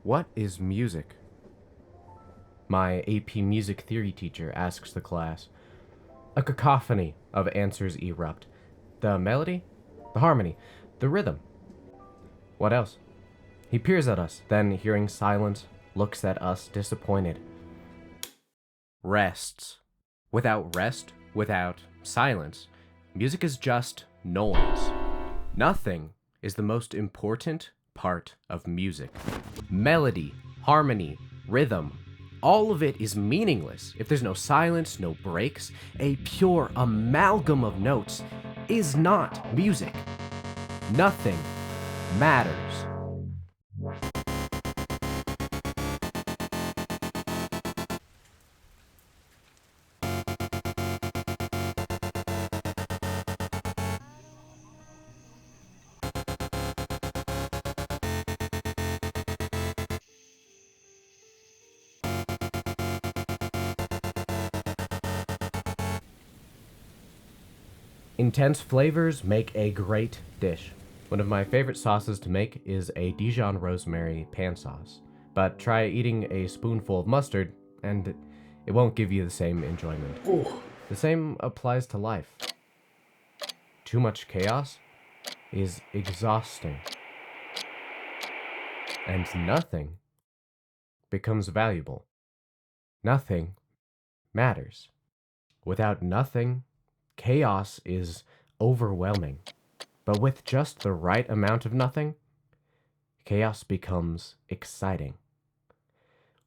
What is music? My AP music theory teacher asks the class. A cacophony of answers erupt. The melody, the harmony, the rhythm. What else? He peers at us, then, hearing silence, looks at us disappointed. Rests. Without rest, without silence, music is just noise. Nothing is the most important part of music. Melody, harmony, rhythm, all of it is meaningless if there's no silence, no breaks. A pure amalgam of notes is not music. Nothing matters. Intense flavors make a great dish. One of my favorite sauces to make is a Dijon rosemary pan sauce. But try eating a spoonful of mustard, and it won't give you the same enjoyment. Ooh. The same applies to life. Too much chaos is exhausting. And nothing becomes valuable. Nothing matters. Without nothing, chaos is overwhelming. But with just the right amount of nothing, chaos becomes exciting.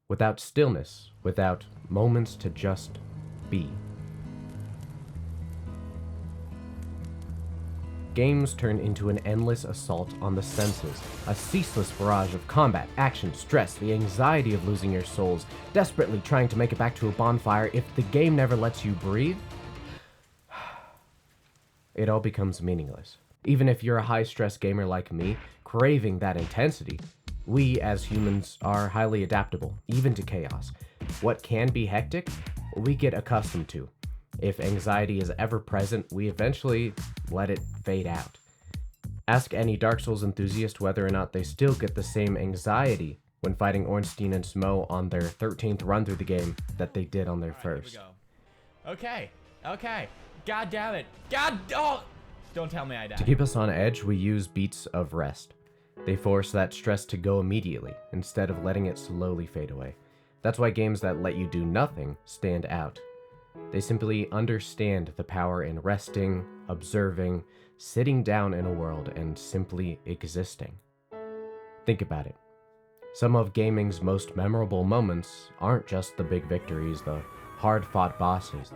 Without stillness, without moments to just be. Games turn into an endless assault on the senses, a ceaseless barrage of combat, action, stress, the anxiety of losing your souls, desperately trying to make it back to a bonfire. If the game never lets you breathe, it all becomes meaningless. Even if you're a high-stress gamer like me, craving that intensity, we as humans are highly adaptable, even to chaos. What can be hectic, we get accustomed to. If anxiety is ever present, we eventually let it fade out. Ask any Dark Souls enthusiast whether or not they still get the same anxiety when fighting Ornstein and Smo on their 13th run through the game that they did on their first. Here we go. Okay. God damn it. Don't tell me I died. To keep us on edge, we use beats of rest. They force that stress to go immediately, instead of letting it slowly fade away. That's why games that let you do nothing stand out. They simply understand the power in resting, observing, sitting down in a world, and simply existing. Think about it. Some of gaming's most memorable moments aren't just the big victories, the hard-fought bosses,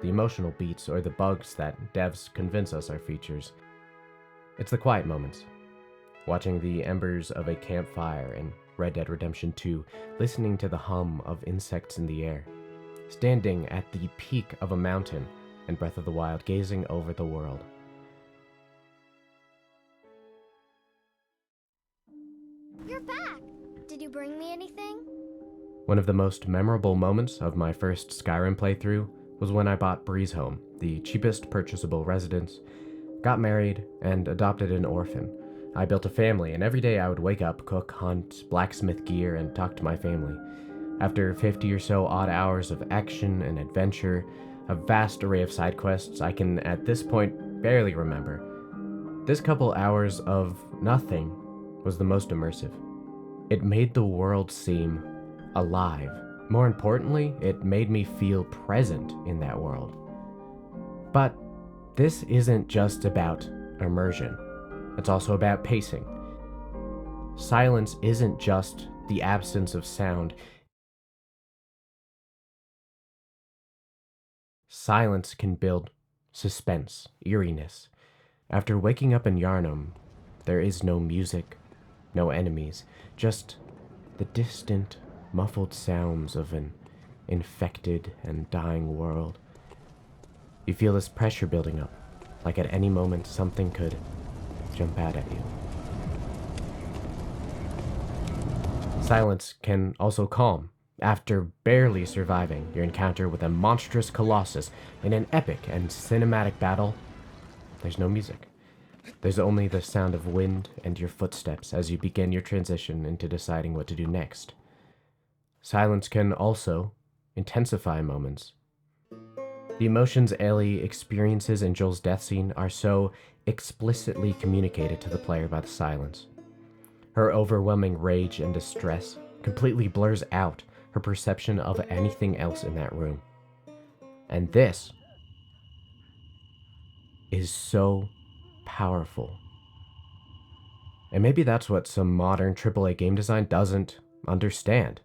the emotional beats, or the bugs that devs convince us are features. It's the quiet moments. Watching the embers of a campfire in Red Dead Redemption 2, listening to the hum of insects in the air. Standing at the peak of a mountain in Breath of the Wild, gazing over the world. You're back! Did you bring me anything? One of the most memorable moments of my first Skyrim playthrough was when I bought Breeze Home, the cheapest purchasable residence, got married, and adopted an orphan. I built a family, and every day I would wake up, cook, hunt, blacksmith gear, and talk to my family. After 50 or so odd hours of action and adventure, a vast array of side quests I can at this point barely remember, this couple hours of nothing was the most immersive. It made the world seem alive. More importantly, it made me feel present in that world. But this isn't just about immersion. It's also about pacing. Silence isn't just the absence of sound. Silence can build suspense, eeriness. After waking up in Yharnam, there is no music, no enemies, just the distant, muffled sounds of an infected and dying world. You feel this pressure building up, like at any moment something could jump out at you. Silence can also calm. After barely surviving your encounter with a monstrous colossus in an epic and cinematic battle, there's no music. There's only the sound of wind and your footsteps as you begin your transition into deciding what to do next. Silence can also intensify moments. The emotions Ellie experiences in Joel's death scene are so explicitly communicated to the player by the silence. Her overwhelming rage and distress completely blurs out her perception of anything else in that room. And this is so powerful. And maybe that's what some modern AAA game design doesn't understand.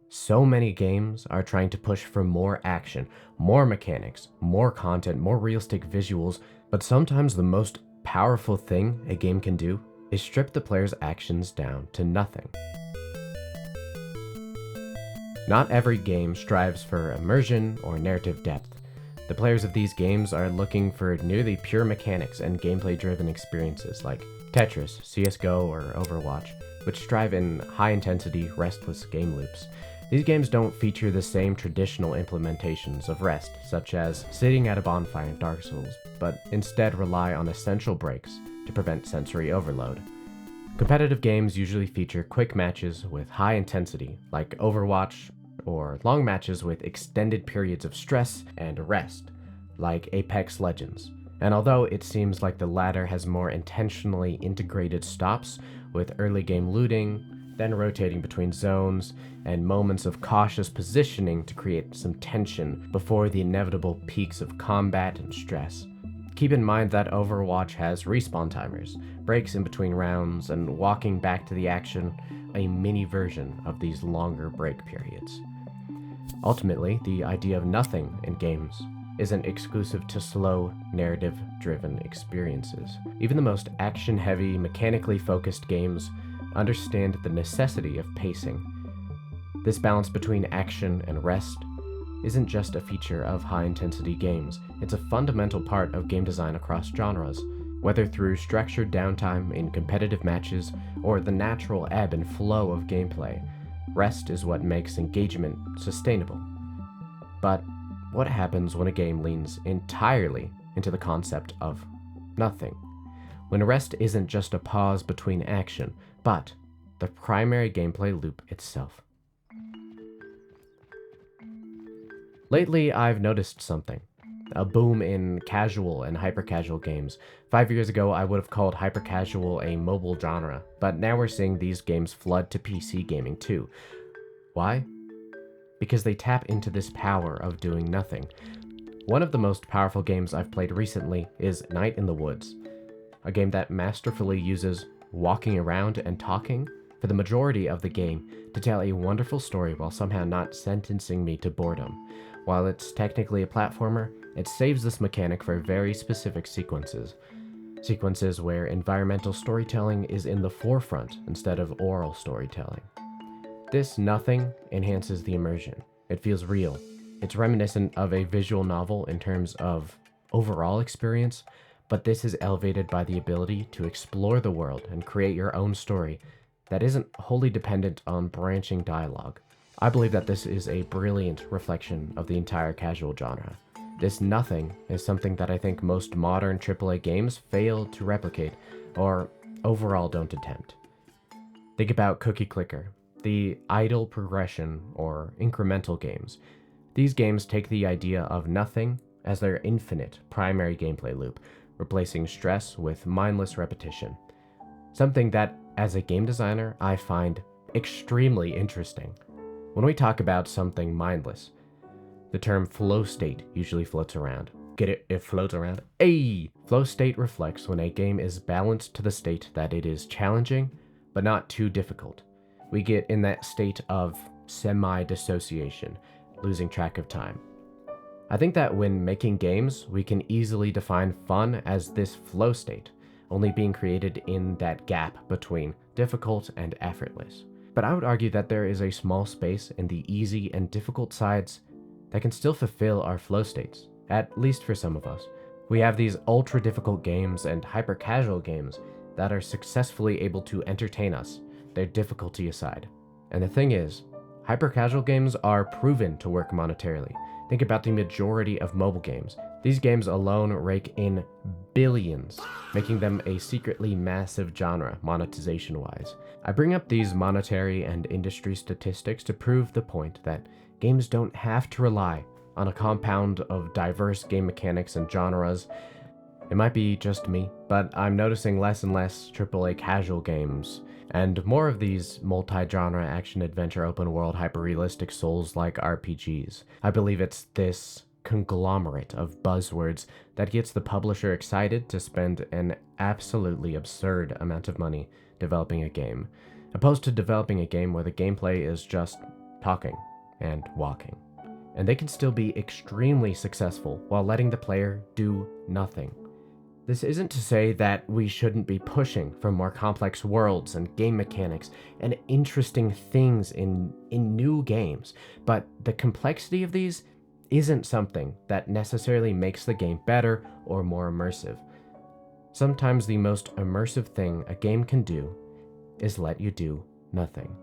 So many games are trying to push for more action, more mechanics, more content, more realistic visuals, but sometimes the most powerful thing a game can do is strip the player's actions down to nothing. Not every game strives for immersion or narrative depth. The players of these games are looking for nearly pure mechanics and gameplay-driven experiences like Tetris, CSGO, or Overwatch, which strive in high-intensity, restless game loops. These games don't feature the same traditional implementations of rest, such as sitting at a bonfire in Dark Souls, but instead rely on essential breaks to prevent sensory overload. Competitive games usually feature quick matches with high intensity, like Overwatch, or long matches with extended periods of stress and rest, like Apex Legends. And although it seems like the latter has more intentionally integrated stops with early game looting, then rotating between zones, and moments of cautious positioning to create some tension before the inevitable peaks of combat and stress. Keep in mind that Overwatch has respawn timers, breaks in between rounds, and walking back to the action, a mini version of these longer break periods. Ultimately, the idea of nothing in games isn't exclusive to slow, narrative-driven experiences. Even the most action-heavy, mechanically focused games understand the necessity of pacing. This balance between action and rest isn't just a feature of high-intensity games, it's a fundamental part of game design across genres, whether through structured downtime in competitive matches or the natural ebb and flow of gameplay. Rest is what makes engagement sustainable. But what happens when a game leans entirely into the concept of nothing? When rest isn't just a pause between action, but the primary gameplay loop itself. Lately, I've noticed something. A boom in casual and hyper-casual games. 5 years ago, I would have called hyper-casual a mobile genre, but now we're seeing these games flood to PC gaming too. Why? Because they tap into this power of doing nothing. One of the most powerful games I've played recently is Night in the Woods, a game that masterfully uses walking around and talking for the majority of the game to tell a wonderful story while somehow not sentencing me to boredom. While it's technically a platformer, it saves this mechanic for very specific sequences. Sequences where environmental storytelling is in the forefront instead of oral storytelling. This nothing enhances the immersion. It feels real. It's reminiscent of a visual novel in terms of overall experience, but this is elevated by the ability to explore the world and create your own story that isn't wholly dependent on branching dialogue. I believe that this is a brilliant reflection of the entire casual genre. This nothing is something that I think most modern AAA games fail to replicate, or overall don't attempt. Think about Cookie Clicker, the idle progression or incremental games. These games take the idea of nothing as their infinite primary gameplay loop, replacing stress with mindless repetition. Something that, as a game designer, I find extremely interesting. When we talk about something mindless, the term flow state usually floats around. Get it? It floats around. Ayy! Flow state reflects when a game is balanced to the state that it is challenging, but not too difficult. We get in that state of semi-dissociation, losing track of time. I think that when making games, we can easily define fun as this flow state, only being created in that gap between difficult and effortless. But I would argue that there is a small space in the easy and difficult sides that can still fulfill our flow states, at least for some of us. We have these ultra difficult games and hyper casual games that are successfully able to entertain us, their difficulty aside. And the thing is, hyper casual games are proven to work monetarily. Think about the majority of mobile games. These games alone rake in billions, making them a secretly massive genre, monetization-wise. I bring up these monetary and industry statistics to prove the point that games don't have to rely on a compound of diverse game mechanics and genres. It might be just me, but I'm noticing less and less AAA casual games, and more of these multi-genre action-adventure open-world hyper-realistic Souls-like RPGs. I believe it's this conglomerate of buzzwords that gets the publisher excited to spend an absolutely absurd amount of money developing a game, opposed to developing a game where the gameplay is just talking and walking. And they can still be extremely successful while letting the player do nothing. This isn't to say that we shouldn't be pushing for more complex worlds and game mechanics and interesting things in new games, but the complexity of these isn't something that necessarily makes the game better or more immersive. Sometimes the most immersive thing a game can do is let you do nothing.